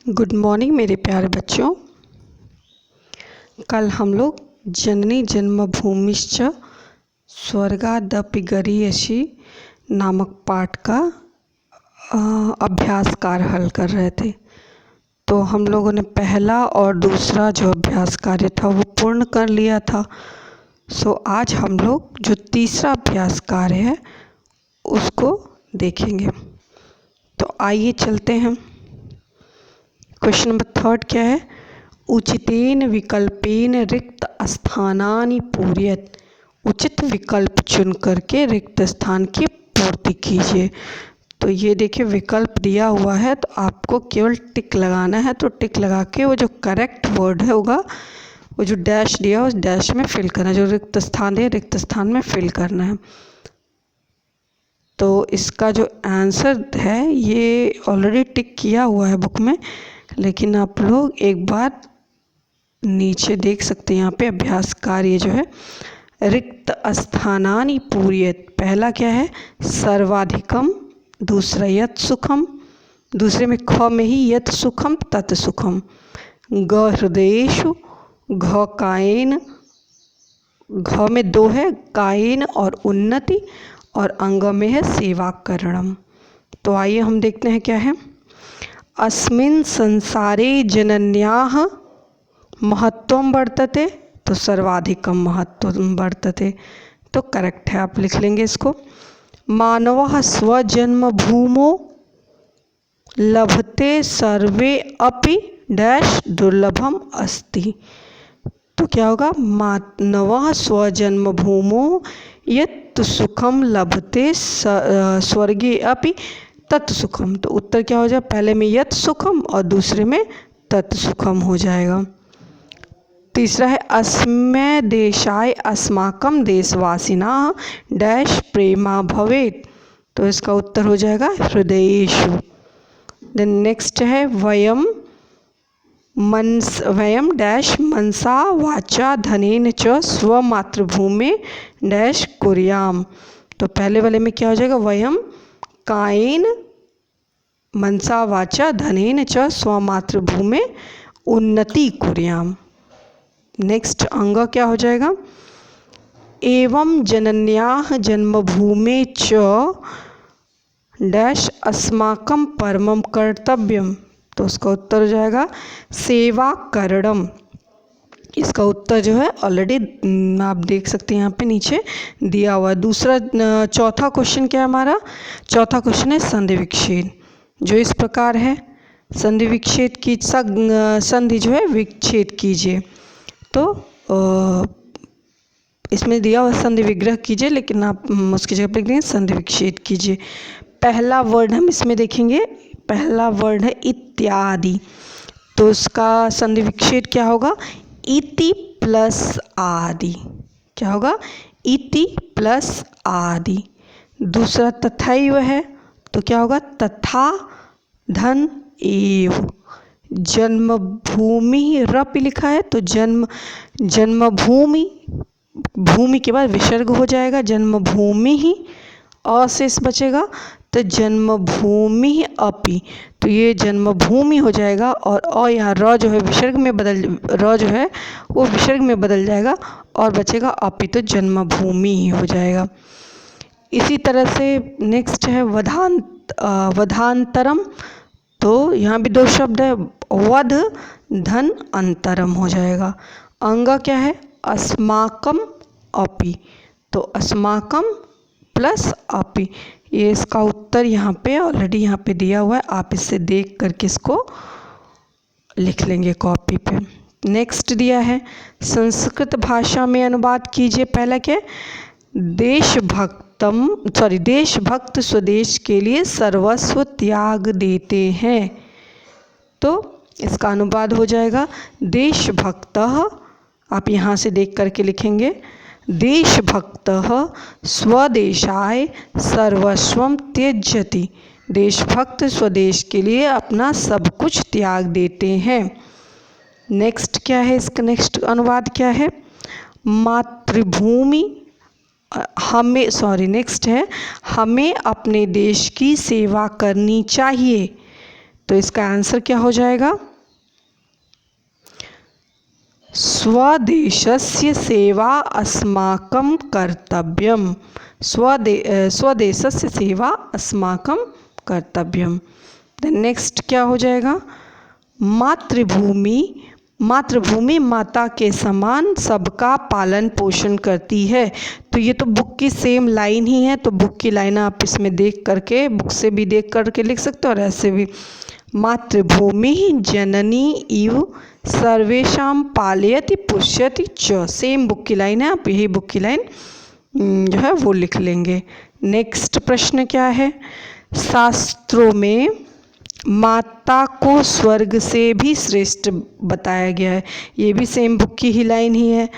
Good morning मेरे प्यारे बच्चों। कल हम लोग जननी जन्मभूमिश्च स्वर्गादपि गरीयसी नामक पाठ का अभ्यास कार्य हल कर रहे थे। तो हम लोगों ने पहला और दूसरा जो अभ्यास कार्य था वो पूर्ण कर लिया था। आज हम लोग जो तीसरा अभ्यास कार्य है उसको देखेंगे। तो आइए चलते हैं। क्वेश्चन नंबर 3 क्या है? उचितेन विकल्पेन रिक्त स्थानानि पूरयत। उचित विकल्प चुन करके रिक्त स्थान की पूर्ति कीजिए। तो ये देखिए विकल्प दिया हुआ है, तो आपको केवल टिक लगाना है। तो टिक लगा के वो जो करेक्ट वर्ड है होगा, वो जो डैश दिया उस डैश में फिल करना है। जो रिक्त स्थान है रिक्त स्थान में फिल करना है। तो इसका जो आंसर है ये ऑलरेडी टिक किया हुआ है बुक में, लेकिन आप लोग एक बार नीचे देख सकते हैं। यहाँ पे अभ्यास कार्य जो है रिक्त स्थानानि पूरयत। पहला क्या है? सर्वाधिकम। दूसरा यत् सुखम। दूसरे में ख में ही यत् सुखम तत् सुखम। ग हृदयेषु। घ कायेन। घ में 2 है, कायेन और उन्नति, और अंग में है सेवा करणम। तो आइए हम देखते हैं क्या है। अस्मिन् संसारे जनन्याः महत्वं वर्तते। तो सर्वाधिकम महत्वं वर्तते, तो करेक्ट है, आप लिख लेंगे इसको। मानवः स्वजन्मभूमौ लभते सर्वे अपि डैश दुर्लभम अस्ति। तो क्या होगा? मानवः स्वजन्मभूमौ यत् सुखम लभते स्वर्गे अपि तत् सुखम। तो उत्तर क्या हो जाए? पहले में यत् सुखम और दूसरे में तत् सुखम हो जाएगा। तीसरा है अस्मै देशाय अस्माकं देशवासिनाः डैश प्रेमा भवेत्। तो इसका उत्तर हो जाएगा हृदयेषु। देन नेक्स्ट है वयम डैश मनसा वाचा धनेन च स्वमातृभूमे डैश कुर्याम। तो पहले वाले में क्या हो जाएगा? वयम कायेन मनसा वाचा धनेन च स्वमातृभूमे उन्नति कुर्याम। नेक्स्ट अंग क्या हो जाएगा? एवं जनन्याः जन्मभूमे च डैश अस्माकं परमं कर्तव्यम। तो उसका उत्तर हो जाएगा सेवा करणम। इसका उत्तर जो है ऑलरेडी आप देख सकते हैं यहाँ पे नीचे दिया हुआ है। चौथा क्वेश्चन क्या है हमारा? चौथा क्वेश्चन है संधि विच्छेद, जो इस प्रकार है। संधि विच्छेद की संधि जो है विच्छेद कीजिए। तो इसमें दिया हुआ संधि विग्रह कीजिए, लेकिन आप उसकी जगह पर लिख देंगे संधि विच्छेद कीजिए। पहला वर्ड हम इसमें देखेंगे, पहला वर्ड है इत्यादि। तो उसका संधि विच्छेद क्या होगा? इति प्लस आदि। क्या होगा? इति प्लस आदि। दूसरा तथैव है, तो क्या होगा? तथा धन एव। जन्मभूमि रपि लिखा है, तो जन्मभूमि, भूमि के बाद विसर्ग हो जाएगा, जन्मभूमि ही अशेष बचेगा, तो जन्मभूमि अपि। तो ये जन्मभूमि हो जाएगा, और अ यहाँ र जो है विसर्ग में र जो है वो विसर्ग में बदल जाएगा और बचेगा अपि, तो जन्मभूमि ही हो जाएगा। इसी तरह से नेक्स्ट है वधांतरम। तो यहाँ भी 2 शब्द है, वध धन अंतरम हो जाएगा। अंग क्या है? अस्माकम अपि। तो अस्माकम प्लस अपि, ये इसका उत्तर यहाँ पे ऑलरेडी यहाँ पे दिया हुआ है। आप इससे देख करके इसको लिख लेंगे कॉपी पे। नेक्स्ट दिया है संस्कृत भाषा में अनुवाद कीजिए। पहला क्या है? देशभक्त स्वदेश के लिए सर्वस्व त्याग देते हैं। तो इसका अनुवाद हो जाएगा देशभक्तः। आप यहाँ से देख करके लिखेंगे देशभक्तः स्वदेशाय सर्वस्वं त्यजति। देशभक्त स्वदेश के लिए अपना सब कुछ त्याग देते हैं। नेक्स्ट क्या है? इसका नेक्स्ट अनुवाद क्या है? मातृभूमि नेक्स्ट है हमें अपने देश की सेवा करनी चाहिए। तो इसका आंसर क्या हो जाएगा? स्वदेशस्य सेवा अस्माकं कर्तव्यम। स्वदेशस्य सेवा अस्माकं कर्तव्यम। देन नेक्स्ट क्या हो जाएगा? मातृभूमि माता के समान सबका पालन पोषण करती है। तो ये तो बुक की सेम लाइन ही है, तो बुक की लाइन आप इसमें देख करके, बुक से भी देख करके लिख सकते हो और ऐसे भी। मातृभूमि जननी इव सर्वेषां पालयति पुष्यति च। सेम बुक की लाइन है, आप यही बुक की लाइन जो है वो लिख लेंगे। नेक्स्ट प्रश्न क्या है? शास्त्रों में माता को स्वर्ग से भी श्रेष्ठ बताया गया है। ये भी सेम बुक की ही लाइन ही है,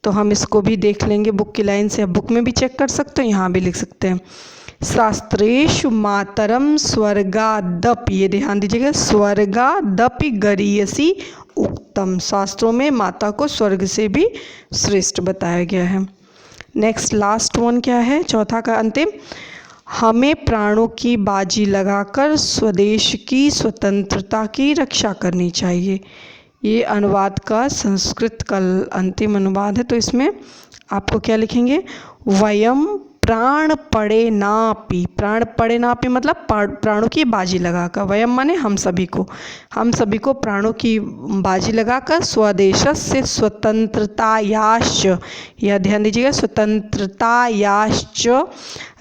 तो हम इसको भी देख लेंगे बुक की लाइन से। आप बुक में भी चेक कर सकते हो, यहाँ भी लिख सकते हैं। शास्त्रेषु मातरम स्वर्गादपि, ये ध्यान दीजिएगा, स्वर्गादपि गरीयसी उक्तम। शास्त्रों में माता को स्वर्ग से भी श्रेष्ठ बताया गया है। नेक्स्ट लास्ट वन क्या है? चौथा का अंतिम, हमें प्राणों की बाजी लगाकर स्वदेश की स्वतंत्रता की रक्षा करनी चाहिए। ये अनुवाद का संस्कृत का अंतिम अनुवाद है, तो इसमें आपको क्या लिखेंगे? वयम प्राण पड़े नापि। प्राण पड़े नापि मतलब प्राणों की बाजी लगाकर। वयम माने हम सभी को प्राणों की बाजी लगाकर स्वदेशस्य स्वतंत्रतायाश्च, यह ध्यान दीजिएगा, स्वतंत्रतायाश्च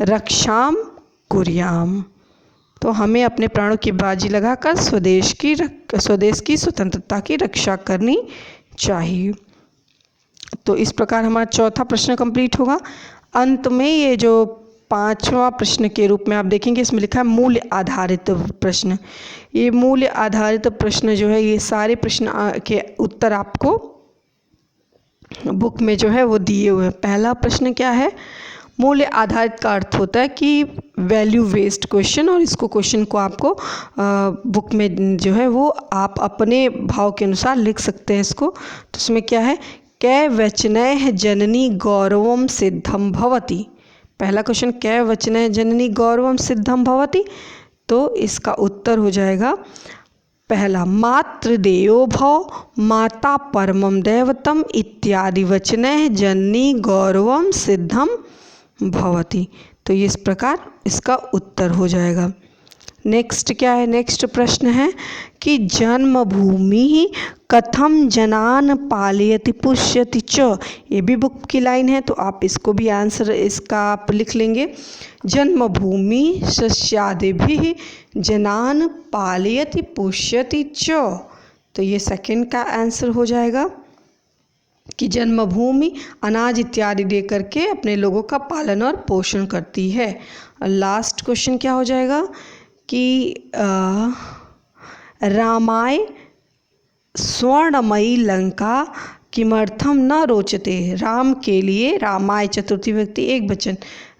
रक्षाम कुर्याम। तो हमें अपने प्राणों की बाजी लगाकर स्वदेश की स्वतंत्रता की रक्षा करनी चाहिए। तो इस प्रकार हमारा चौथा प्रश्न कंप्लीट होगा। अंत में ये जो पांचवा प्रश्न के रूप में आप देखेंगे, इसमें लिखा है मूल्य आधारित प्रश्न। ये मूल्य आधारित प्रश्न जो है, ये सारे प्रश्न के उत्तर आपको बुक में जो है वो दिए हुए हैं। पहला प्रश्न क्या है? मूल्य आधारित का अर्थ होता है कि वैल्यू बेस्ड क्वेश्चन, और इसको क्वेश्चन को आपको बुक में जो है वो आप अपने भाव के अनुसार लिख सकते हैं इसको। तो इसमें क्या है? कै वचनैः जननी गौरवम सिद्धम भवति। पहला क्वेश्चन, कै वचनैः जननी गौरवम सिद्धम भवति। तो इसका उत्तर हो जाएगा पहला, मातृदेवो भव, माता परमं दैवतम इत्यादि वचनैः जननी गौरवम सिद्धम भवति। तो ये इस प्रकार इसका उत्तर हो जाएगा। नेक्स्ट क्या है? नेक्स्ट प्रश्न है कि जन्मभूमि कथम जनान पालयति पुष्यति च। ये भी बुक की लाइन है, तो आप इसको भी आंसर इसका आप लिख लेंगे। जन्मभूमि सस्यादिभिः जनान पालयति पुष्यति च। तो ये सेकंड का आंसर हो जाएगा कि जन्मभूमि अनाज इत्यादि दे करके अपने लोगों का पालन और पोषण करती है। लास्ट क्वेश्चन क्या हो जाएगा कि रामाय स्वर्णमयी लंका किमर्थम न रोचते। राम के लिए, रामाय चतुर्थी व्यक्ति एक वचन,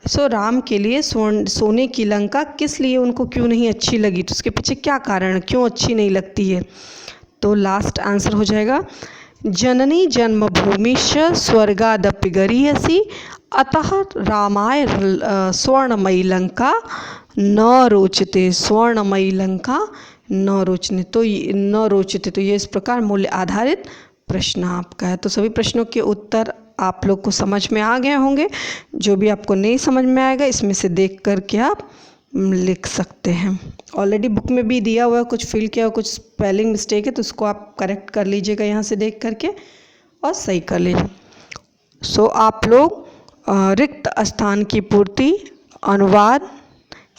सो राम के लिए सोने की लंका किस लिए उनको क्यों नहीं अच्छी लगी, तो उसके पीछे क्या कारण, क्यों अच्छी नहीं लगती है। तो लास्ट आंसर हो जाएगा जननी जन्मभूमिश्च स्वर्गादपि गरीयसी अतः रामाय स्वर्णमयी लंका न रोचते। स्वर्णमयी लंका न रोचने, तो न रोचते, तो ये इस प्रकार मूल्य आधारित प्रश्न आपका है। तो सभी प्रश्नों के उत्तर आप लोग को समझ में आ गए होंगे। जो भी आपको नहीं समझ में आएगा इसमें से देख करके आप लिख सकते हैं। ऑलरेडी बुक में भी दिया हुआ है, कुछ फिल किया हुआ, कुछ स्पेलिंग मिस्टेक है, तो उसको आप करेक्ट कर लीजिएगा यहाँ से देख करके और सही कर लीजिए। सो आप लोग रिक्त स्थान की पूर्ति, अनुवाद,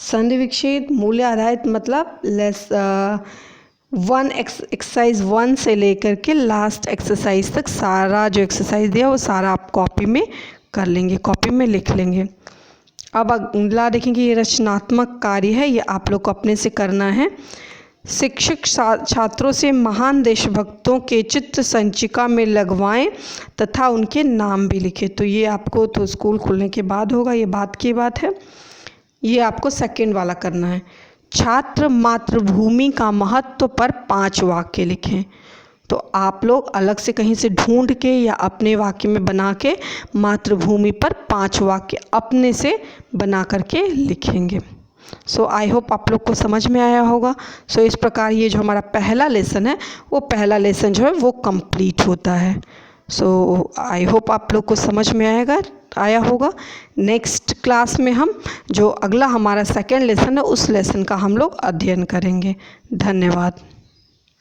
संधि विच्छेद, मूल्य आधारित मतलब एक्सरसाइज 1 से लेकर के लास्ट एक्सरसाइज तक सारा जो एक्सरसाइज दिया वो सारा आप कॉपी में कर लेंगे, कॉपी में लिख लेंगे। अब अगला देखेंगे, ये रचनात्मक कार्य है, ये आप लोग को अपने से करना है। शिक्षक छात्रों से महान देशभक्तों के चित्र संचिका में लगवाएं तथा उनके नाम भी लिखें। तो ये आपको तो स्कूल खुलने के बाद होगा, ये बात की बात है। ये आपको सेकंड वाला करना है। छात्र मातृभूमि का महत्व पर 5 वाक्य लिखें। तो आप लोग अलग से कहीं से ढूंढ के या अपने वाक्य में बना के मातृभूमि पर 5 वाक्य अपने से बना करके लिखेंगे। सो आई होप आप लोग को समझ में आया होगा। सो इस प्रकार ये जो हमारा पहला लेसन है वो पहला लेसन जो है वो कंप्लीट होता है। सो आई होप आप लोग को समझ में आया होगा। नेक्स्ट क्लास में हम जो अगला हमारा सेकेंड लेसन है उस लेसन का हम लोग अध्ययन करेंगे। धन्यवाद।